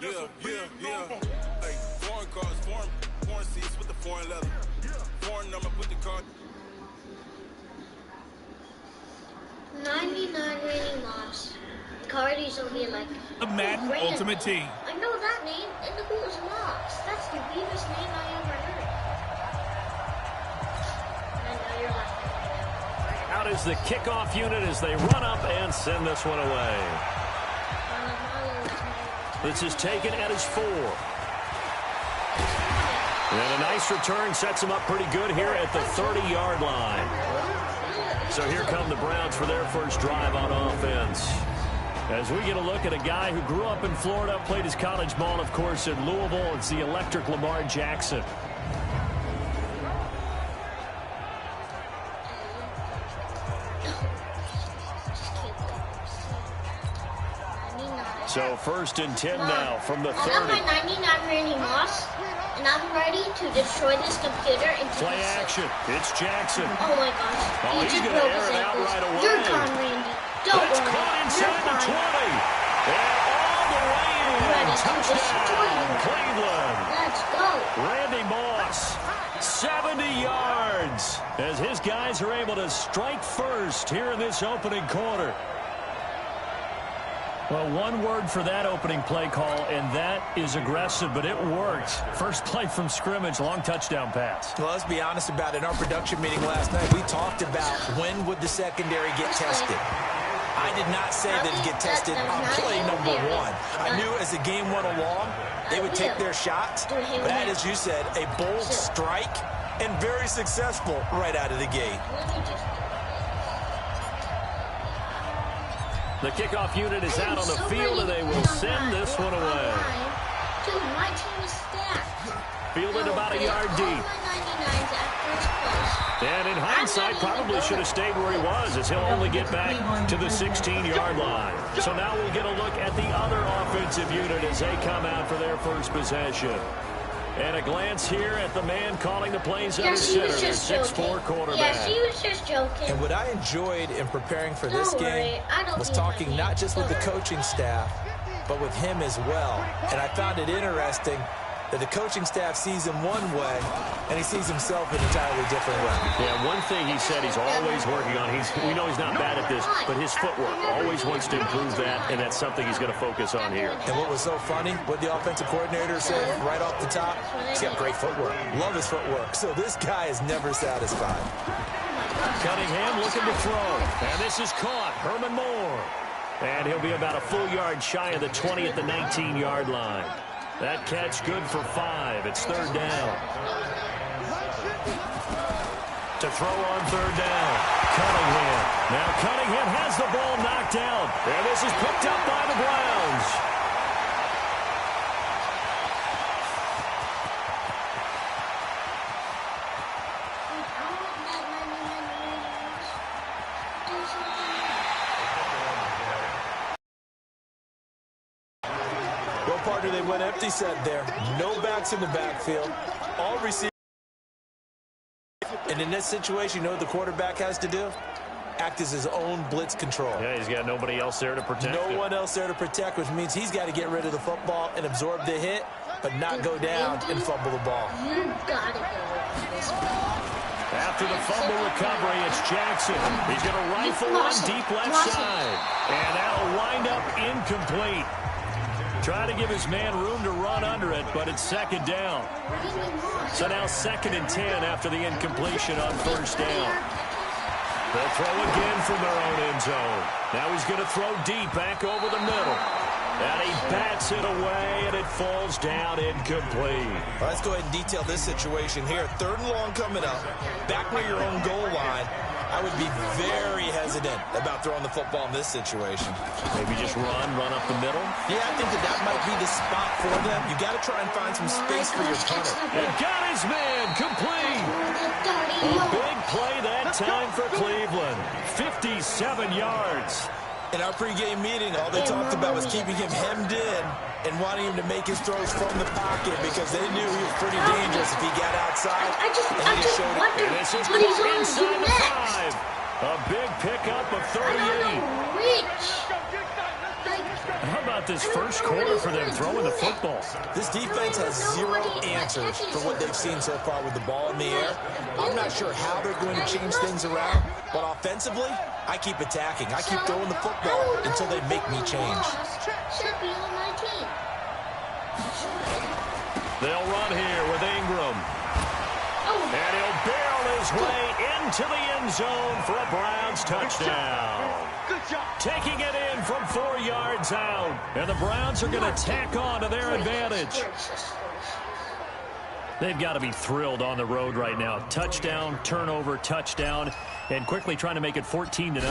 Yeah. Hey, foreign cars, foreign seats with the foreign leather. Foreign number, put the car. 99 rating loss. Cardi's will be like The Madden Ultimate Team. I know that name, and who was Moss? That's the weirdest name I ever heard. I know you're laughing. Out is the kickoff unit as they run up and send this one away. This is taken at his 4. And a nice return sets him up pretty good here at the 30-yard line. So here come the Browns for their first drive on offense. As we get a look at a guy who grew up in Florida, played his college ball, of course, in Louisville. It's the electric Lamar Jackson. So first and 10 now from the 30. I got my 99 rating loss, and I'm ready to destroy this computer and play action. It's Jackson. Oh my gosh. Oh, he's going to air it out right away. You're gone, Randy. Don't It's worry. caught inside the 20. And all the way in. Touchdown, Cleveland. Let's go. Randy Moss, 70 yards, as his guys are able to strike first here in this opening quarter. Well, one word for that opening play call, and that is aggressive, but it worked. First play from scrimmage, long touchdown pass. Well, let's be honest about it. In our production meeting last night, we talked about when would the secondary get tested. I did not say that it'd get tested on play number 1. I knew as the game went along, they would take their shots. But that, as you said, a bold strike and very successful right out of the gate. The kickoff unit is out on the field, and they will send this one away. Dude, my team is stacked. Fielded about a yard deep. And in hindsight, probably should have stayed where he was, as he'll only get back to the 16-yard line. So now we'll get a look at the other offensive unit as they come out for their first possession. And a glance here at the man calling the plays under center, the 6'4" quarterback. Yeah, she was just joking. And what I enjoyed in preparing for this game was talking not just with the coaching staff, but with him as well. And I found it interesting that the coaching staff sees him one way, and he sees himself an entirely different way. Yeah, one thing he said he's always working on, we know he's not bad at this, but his footwork, always wants to improve that, and that's something he's going to focus on here. And what was so funny, what the offensive coordinator said right off the top, he's got great footwork. Love his footwork. So this guy is never satisfied. Cunningham looking to throw, and this is caught. Herman Moore. And he'll be about a full yard shy of the 20 at the 19-yard line. That catch good for 5. It's third down. To throw on third down. Cunningham. Now Cunningham has the ball knocked out. And this is picked up by the Browns. Partner, they went empty set there. No backs in the backfield. All receivers. And in this situation, you know what the quarterback has to do? Act as his own blitz control. Yeah, he's got nobody else there to protect him. No one else there to protect, which means he's got to get rid of the football and absorb the hit, but not go down and fumble the ball. You gotta go with this ball. After the fumble recovery, it's Jackson. He's going to rifle one deep left side. And that'll wind up incomplete. Trying to give his man room to run under it, but it's second down. So now 2nd and 10 after the incompletion on first down. They'll throw again from their own end zone. Now he's going to throw deep back over the middle. And he bats it away, and it falls down incomplete. Well, let's go ahead and detail this situation here. 3rd and long coming up. Back near your own goal line. I would be very hesitant about throwing the football in this situation. Maybe just run up the middle? Yeah, I think that might be the spot for them. You got to try and find some space for your punter. And got his man complete. A big play that time for Cleveland. 57 yards. In our pregame meeting, all they talked about was keeping him hemmed in and wanting him to make his throws from the pocket because they knew he was pretty dangerous if he got outside. I just wonder what he's going to do next. A big pickup of 38. I don't know which. How about about this first quarter for them throwing the football? This defense has zero answers for what they've seen so far with the ball in the air. I'm not sure how they're going to change things around, but offensively, I keep attacking. I keep throwing the football until they make me change. Should be on my team. They'll run here with Ingram. And he'll barrel his way into the end zone for a Browns touchdown. Taking it in from 4 yards out. And the Browns are going to tack on to their advantage. They've got to be thrilled on the road right now. Touchdown, turnover, touchdown, and quickly trying to make it 14-0.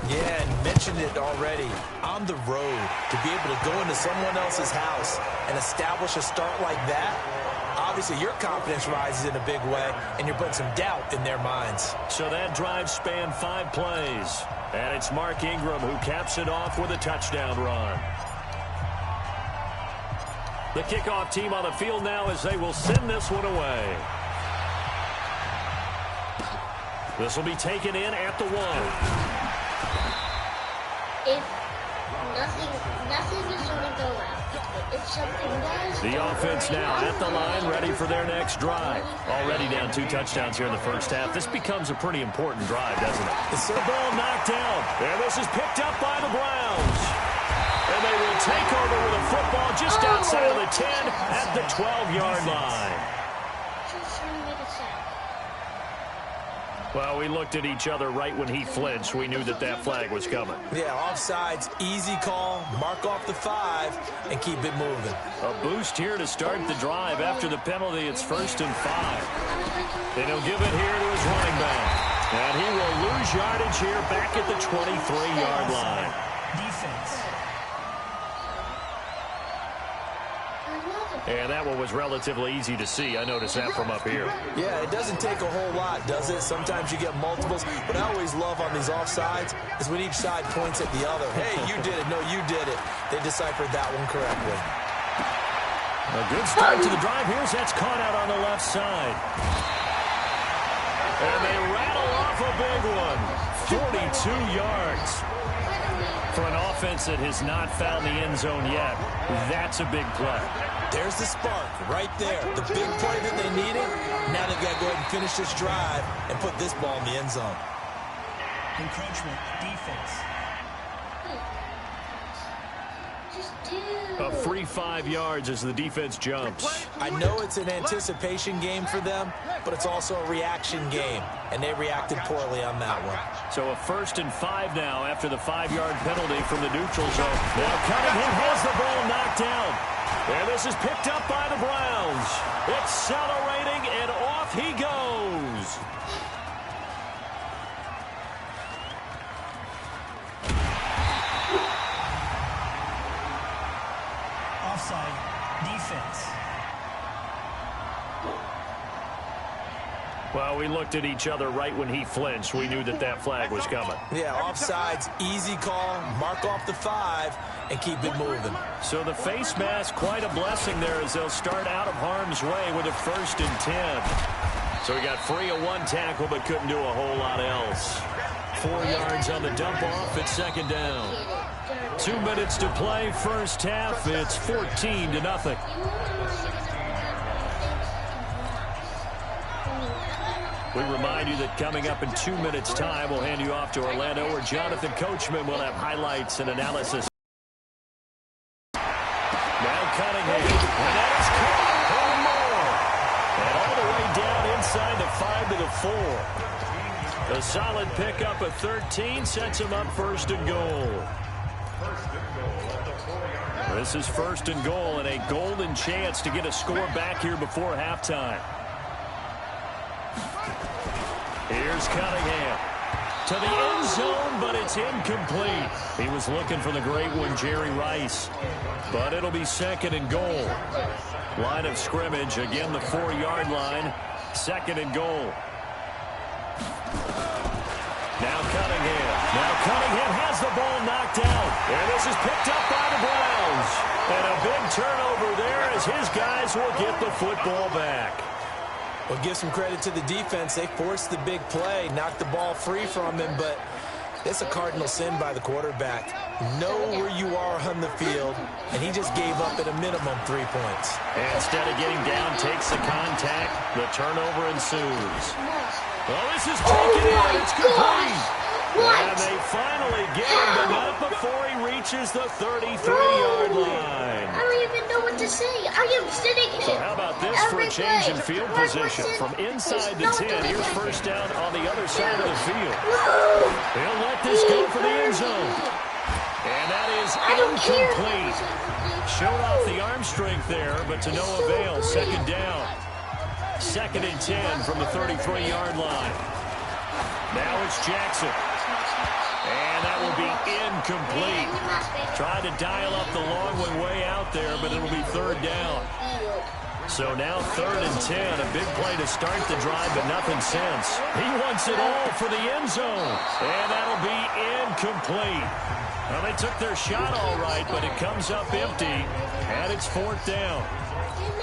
Yeah, and mentioned it already. On the road, to be able to go into someone else's house and establish a start like that, obviously your confidence rises in a big way, and you're putting some doubt in their minds. So that drive spanned 5 plays. And it's Mark Ingram who caps it off with a touchdown run. The kickoff team on the field now as they will send this one away. This will be taken in at the 1. If nothing is going to go out. If something does... The offense now at the line, ready for their next drive. Already down 2 touchdowns here in the first half. This becomes a pretty important drive, doesn't it? The ball knocked down. And this is picked up by the Browns. And they will take over with a football just outside of the 10 at the 12-yard line. Just trying to make it sad. Well, we looked at each other right when he flinched. We knew that that flag was coming. Yeah, offsides, easy call, mark off the 5, and keep it moving. A boost here to start the drive. After the penalty, it's 1st and 5. And he'll give it here to his running back. And he will lose yardage here back at the 23-yard line. Defense. And that one was relatively easy to see. I noticed that from up here. Yeah, it doesn't take a whole lot, does it? Sometimes you get multiples. What I always love on these offsides is when each side points at the other. Hey, you did it. No, you did it. They deciphered that one correctly. A good start to the drive. Here's that's caught out on the left side. And they rattle off a big one. 42 yards. For an offense that has not found the end zone yet, that's a big play. There's the spark right there. The big play that they needed. Now they've got to go ahead and finish this drive and put this ball in the end zone. Encroachment, defense. A free 5 yards as the defense jumps. I know it's an anticipation game for them, but it's also a reaction game, and they reacted poorly on that one. So a 1st and 5 now after the 5-yard penalty from the neutral zone. Now Cunningham has the ball knocked down. And this is picked up by the Browns. Accelerating, and off he goes. Offside. Defense. Well, we looked at each other right when he flinched. We knew that that flag was coming. Yeah, offsides, easy call, mark off the 5, and keep it moving. So the face mask, quite a blessing there as they'll start out of harm's way with a 1st and 10. So he got free of 1 tackle but couldn't do a whole lot else. 4 yards on the dump off at 2nd down. 2 minutes to play, first half. It's 14-0. We remind you that coming up in 2 minutes' time, we'll hand you off to Orlando, where Jonathan Coachman will have highlights and analysis. Now Cunningham, and that is caught for more. And all the way down inside the 5 to the 4. A solid pickup of 13 sets him up 1st and goal. This is 1st and goal and a golden chance to get a score back here before halftime. Here's Cunningham to the end zone, but it's incomplete. He was looking for the great one, Jerry Rice. But it'll be 2nd and goal. Line of scrimmage, again the 4-yard line. 2nd and goal. Now Cunningham. Now Cunningham has the ball knocked out. And this is picked up by the Browns. And a big turnover there as his guys will get the football back. Well, give some credit to the defense. They forced the big play, knocked the ball free from him, but It's a cardinal sin by the quarterback. Know where you are on the field, and he just gave up at a minimum 3 points. And instead of getting down, takes the contact. The turnover ensues. Well, this is taken in. It's complete. What? And they finally get him, but not before he reaches the 33-yard line. I don't even know what to say. I am sitting here. So how about this for a change in field position? From inside the 10, here's first down on the other side of the field. He'll let this go for the end zone. And that is incomplete. Showed off the arm strength there, but to no avail. Second down. 2nd and 10 from the 33-yard line. Now it's Jackson. And that will be incomplete. Tried to dial up the long one way out there, but it'll be 3rd down. So now 3rd and 10. A big play to start the drive, but nothing since. He wants it all for the end zone. And that'll be incomplete. Well, they took their shot all right, but it comes up empty. And it's 4th down.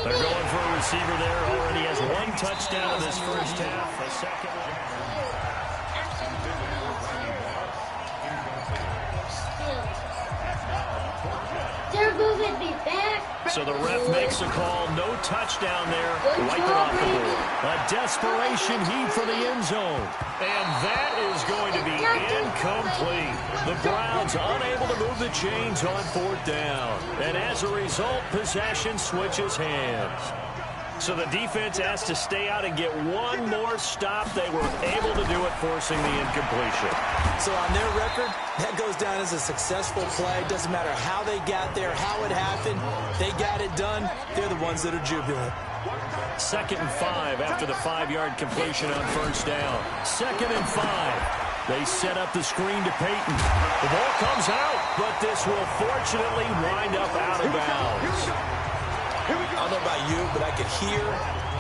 They're going for a receiver there. Already has 1 touchdown in this first half. A second. They're moving me back. So the ref makes a call. No touchdown there. Wipe it off the board. A desperation heave for the end zone. And that is going to be incomplete. The Browns unable to move the chains on 4th down. And as a result, possession switches hands. So the defense has to stay out and get one more stop. They were able to do it, forcing the incompletion. So on their record, that goes down as a successful play. Doesn't matter how they got there, how it happened. They got it done. They're the ones that are jubilant. 2nd and 5 after the 5-yard completion on first down. 2nd and 5. They set up the screen to Peyton. The ball comes out, but this will fortunately wind up out of bounds. I don't know about you, but I could hear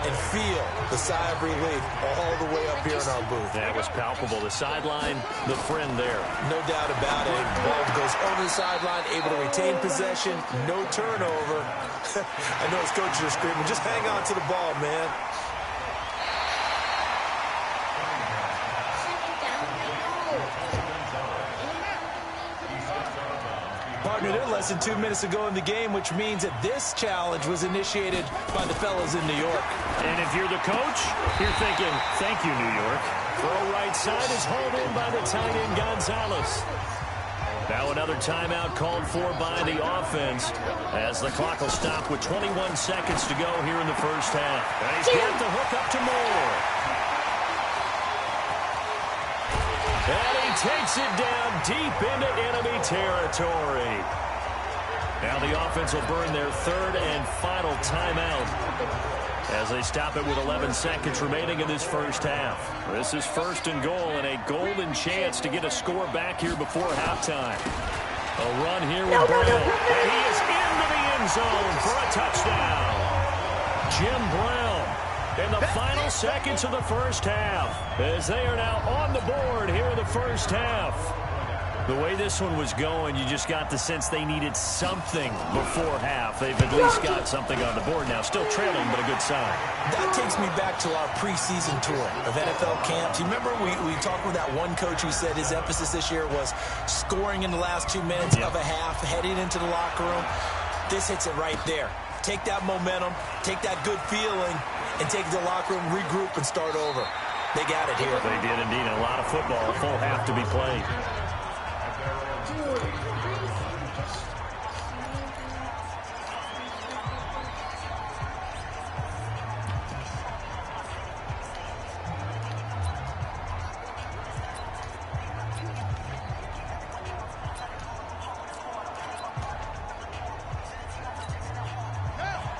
and feel the sigh of relief all the way up here in our booth. That was palpable. The sideline, the friend there. No doubt about it. Ball goes over the sideline, able to retain possession, no turnover. I know his coaches are screaming, just hang on to the ball, man. Partner, they're less than 2 minutes ago in the game, which means that this challenge was initiated by the fellas in New York. And if you're the coach, you're thinking, thank you, New York. Throw right side is hauled in by the tight end, Gonzalez. Now another timeout called for by the offense as the clock will stop with 21 seconds to go here in the first half. And he's got the hook up to Moore. And he takes it down deep into enemy territory. Now the offense will burn their 3rd and final timeout as they stop it with 11 seconds remaining in this first half. This is 1st and goal and a golden chance to get a score back here before halftime. A run here with Brown. And he is into the end zone for a touchdown. Jim Brown. In the final seconds of the first half, as they are now on the board here in the first half. The way this one was going, you just got the sense they needed something before half. They've at least got something on the board now. Still trailing, but a good sign. That takes me back to our preseason tour of NFL camps. You remember we talked with that one coach who said his emphasis this year was scoring in the last 2 minutes of a half, heading into the locker room. This hits it right there. Take that momentum, take that good feeling, and take the locker room, regroup, and start over. They got it here. They did indeed. A lot of football, a full half to be played.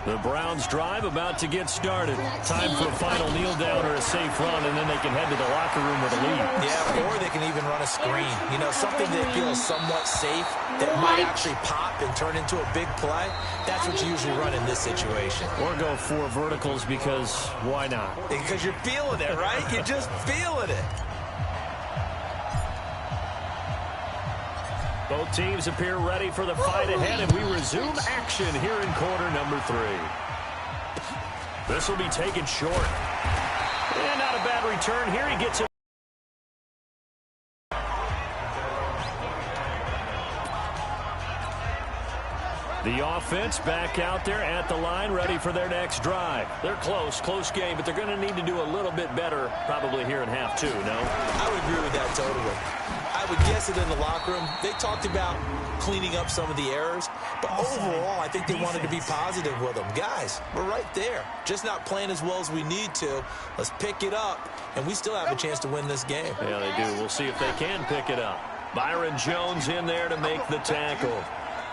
The Browns drive about to get started. Time for a final kneel down or a safe run, and then they can head to the locker room with a lead. Yeah, or they can even run a screen. You know, something that feels somewhat safe that might actually pop and turn into a big play. That's what you usually run in this situation. Or go 4 verticals because why not? Because you're feeling it, right? You're just feeling it. Both teams appear ready for the fight ahead, and we resume action here in quarter number 3. This will be taken short. And not a bad return here. He gets it. The offense back out there at the line, ready for their next drive. They're close game, but they're going to need to do a little bit better probably here in half two, no? I would agree with that totally. I would guess it in the locker room. They talked about cleaning up some of the errors, but overall, I think they wanted to be positive with them. Guys, we're right there. Just not playing as well as we need to. Let's pick it up, and we still have a chance to win this game. Yeah, they do. We'll see if they can pick it up. Byron Jones in there to make the tackle.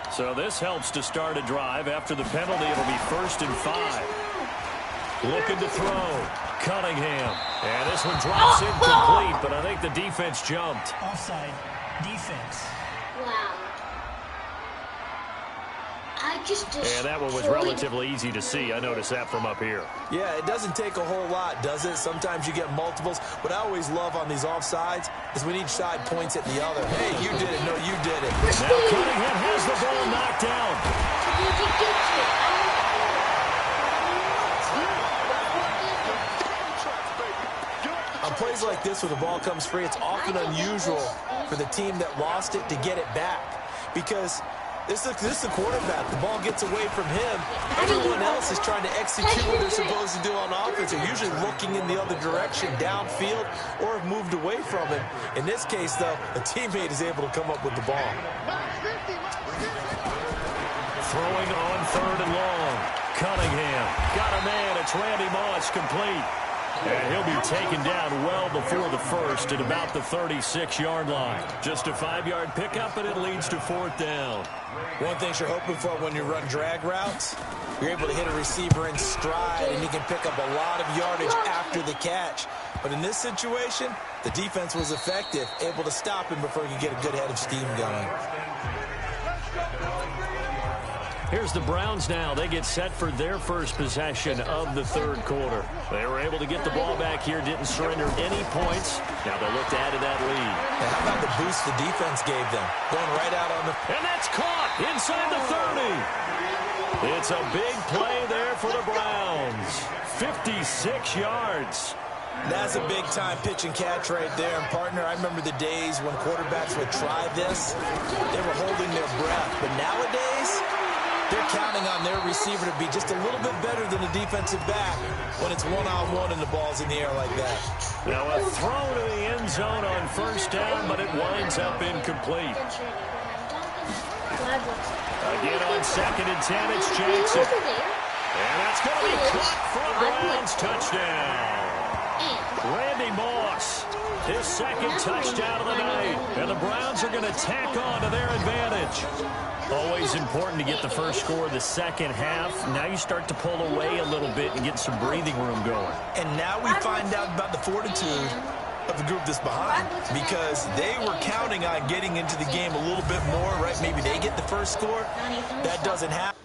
So this helps to start a drive. After the penalty, it'll be 1st and 5. Looking to throw. Cunningham. And this one drops incomplete, but I think the defense jumped. Offside. Defense. Wow. And that one was relatively easy to see. I noticed that from up here. Yeah, it doesn't take a whole lot, does it? Sometimes you get multiples. What I always love on these offsides is when each side points at the other. Hey, you did it. No, you did it. Now Cunningham has the ball knocked down. On plays like this where the ball comes free, it's often unusual for the team that lost it to get it back. Because this is the quarterback. The ball gets away from him. Everyone else is trying to execute what they're supposed to do on offense. They're usually looking in the other direction, downfield, or have moved away from him. In this case, though, a teammate is able to come up with the ball. Throwing on 3rd and long. Cunningham got a man. It's Randy Moss, complete. And he'll be taken down well before the first at about the 36-yard line. Just a 5-yard pickup, and it leads to 4th down. One thing you're hoping for when you run drag routes, you're able to hit a receiver in stride, and you can pick up a lot of yardage after the catch. But in this situation, the defense was effective, able to stop him before he could get a good head of steam going. Here's the Browns now. They get set for their first possession of the 3rd quarter. They were able to get the ball back here, didn't surrender any points. Now they'll look to add to that lead. And how about the boost the defense gave them? Going right out on the... And that's caught inside the 30. It's a big play there for the Browns. 56 yards. That's a big-time pitch and catch right there. And, partner, I remember the days when quarterbacks would try this. They were holding their breath. But nowadays, they're counting on their receiver to be just a little bit better than the defensive back when it's one-on-one and the ball's in the air like that. Now a throw to the end zone on 1st down, but it winds up incomplete. Again on 2nd and 10, it's Jackson. And that's going to be caught for a Browns touchdown. Randy Moss, his 2nd touchdown of the night. And the Browns are going to tack on to their advantage. Always important to get the first score of the second half. Now you start to pull away a little bit and get some breathing room going. And now we find out about the fortitude of the group that's behind, because they were counting on getting into the game a little bit more, right? Maybe they get the first score. That doesn't happen.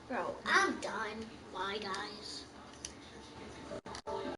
Bro, I'm done. Bye, guys.